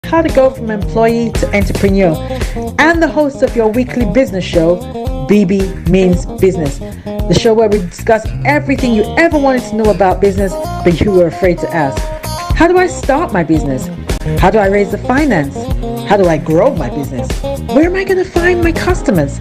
how to go from employee to entrepreneur, and the host of your weekly business show, BB Means Business, the show where we discuss everything you ever wanted to know about business, but you were afraid to ask. How do I start my business? How do I raise the finance? How do I grow my business? Where am I going to find my customers?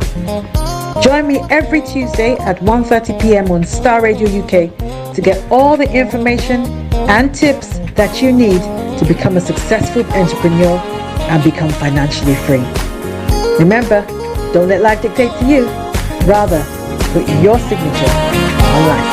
Join me every Tuesday at 1:30 p.m. on Starr Radio UK to get all the information and tips that you need to become a successful entrepreneur and become financially free. Remember, don't let life dictate to you. Rather, put your signature on life.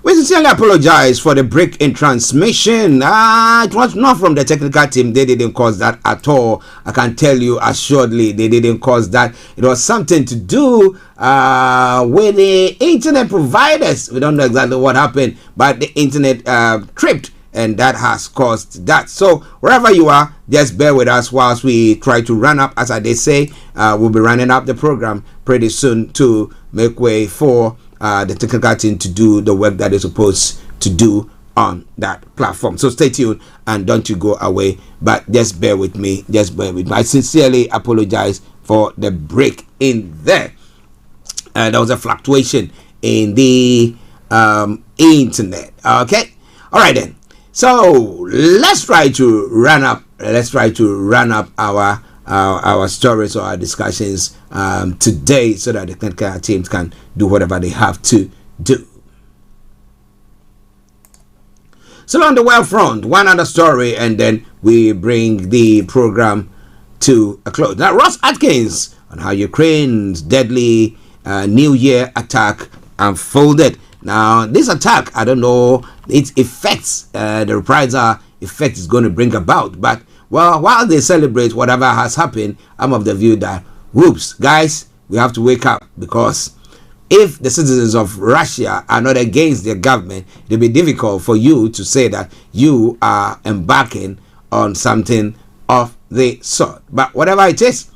We sincerely apologize for the break in transmission. It was not from the technical team. They didn't cause that at all. I can tell you assuredly they didn't cause that. It was something to do with the internet providers. We don't know exactly what happened, but the internet tripped, and that has caused that. So wherever you are, just bear with us whilst we try to run up. As I did say, we'll be running up the program pretty soon to make way for the technical team to do the work that they're supposed to do on that platform. So stay tuned and don't you go away, but just bear with me. I sincerely apologize for the break in there. There was a fluctuation in the internet. Okay, all right then. So let's try to run up our stories or our discussions today, so that the technical teams can do whatever they have to do. So on the world front, one other story, and then we bring the program to a close. Now, Ross Atkins on how Ukraine's deadly New Year attack unfolded. Now, this attack, I don't know its effects, the reprisal effect is going to bring about, but well, while they celebrate whatever has happened, I'm of the view that, whoops, guys, we have to wake up, because if the citizens of Russia are not against their government, it'll be difficult for you to say that you are embarking on something of the sort. But whatever it is,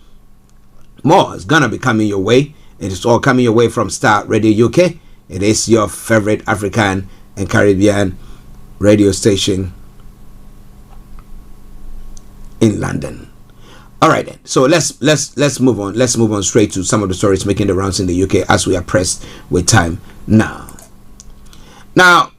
more is going to be coming your way. It is all coming your way from Starr Radio UK. It is your favorite African and Caribbean radio station in London. All right then. So let's move on. Let's move on straight to some of the stories making the rounds in the UK as we are pressed with time now. Now,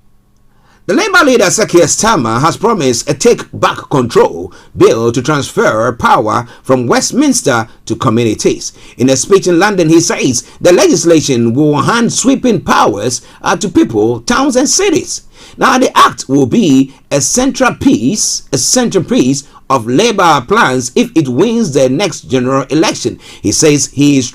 the Labour leader Sir Keir Starmer has promised a take-back control bill to transfer power from Westminster to communities. In a speech in London, he says the legislation will hand sweeping powers to people, towns and cities. Now, the act will be a centerpiece of Labour plans if it wins the next general election. He says he is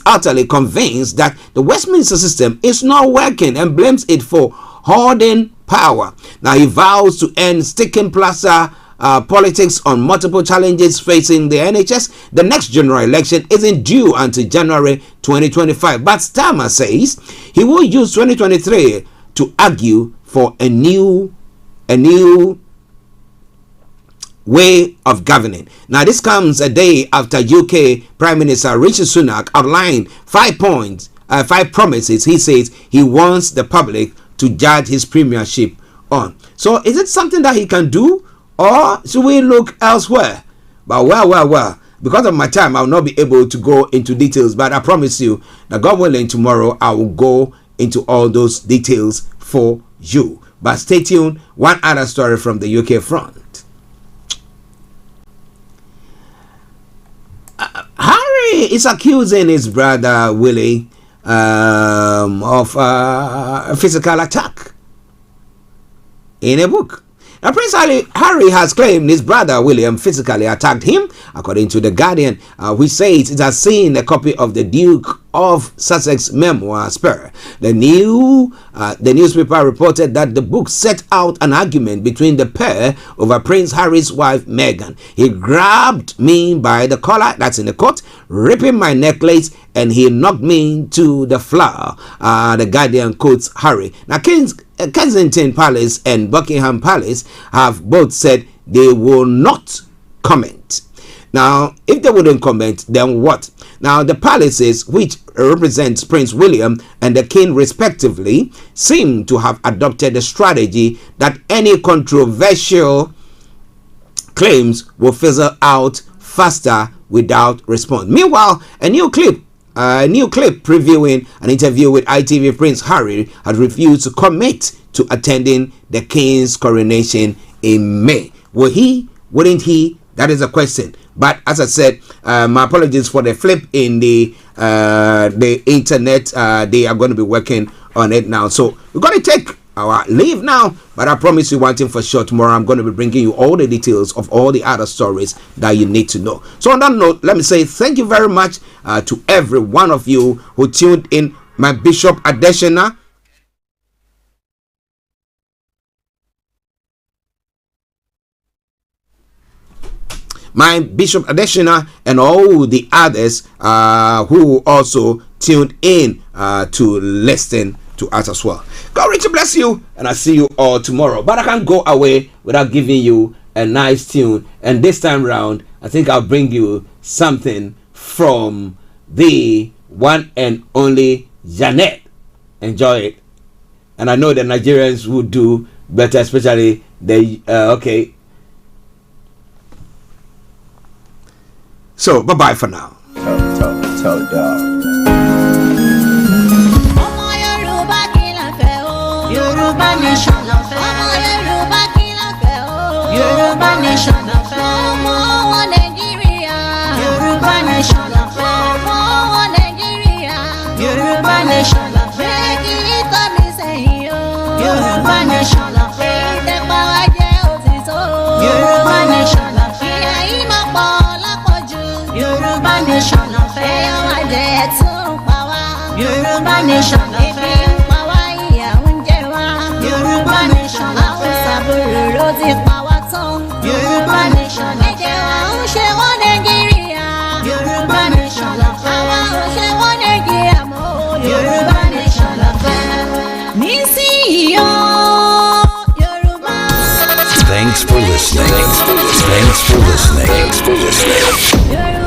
utterly convinced that the Westminster system is not working and blames it for hoarding power. Now, he vows to end sticking plaster politics on multiple challenges facing the NHS. The next general election isn't due until January 2025, but Starmer says he will use 2023 to argue for a new way of governing. Now, this comes a day after UK Prime Minister Rishi Sunak outlined 5 promises he says he wants the public to judge his premiership on. So is it something that he can do, or should we look elsewhere? But well, because of my time, I will not be able to go into details, but I promise you that God willing, tomorrow I will go into all those details for you. But stay tuned. One other story from the UK front. Harry is accusing his brother Willie of a physical attack in a book. Now, Prince Harry has claimed his brother William physically attacked him, according to The Guardian, which says it has seen a copy of the Duke of Sussex memoir, Starr. The newspaper reported that the book set out an argument between the pair over Prince Harry's wife, Meghan. He grabbed me by the collar, that's in the court, ripping my necklace, and he knocked me to the floor. The Guardian quotes Harry. Now, Kensington Palace and Buckingham Palace have both said they will not comment. Now, if they wouldn't comment, then what? Now, the palaces, which represents Prince William and the King respectively, seem to have adopted the strategy that any controversial claims will fizzle out faster without response. Meanwhile, a new clip previewing an interview with ITV Prince Harry had refused to commit to attending the King's coronation in May. Wouldn't he? That is a question. But as I said, my apologies for the flip in the internet. They are going to be working on it now. So we're going to take our leave now. But I promise you one thing for sure. Tomorrow I'm going to be bringing you all the details of all the other stories that you need to know. So on that note, let me say thank you very much to every one of you who tuned in. My Bishop Adeshina. My Bishop Adeshina and all the others who also tuned in to listen to us as well. God richly bless you, and I see you all tomorrow. But I can't go away without giving you a nice tune. And this time round, I think I'll bring you something from the one and only Janet. Enjoy it. And I know the Nigerians will do better, especially the okay. So, bye-bye for now. Talk, dog. Yoruba nation of Yoruba nation of Nigeria. Yoruba nation of Nigeria. Yoruba nation of Yoruba nation of Yoruba nation of Yoruba nation of Yoruba nation of Yoruba nation of Yoruba nation of Yoruba nation of Yoruba nation of Thanks for listening. Thanks for listening.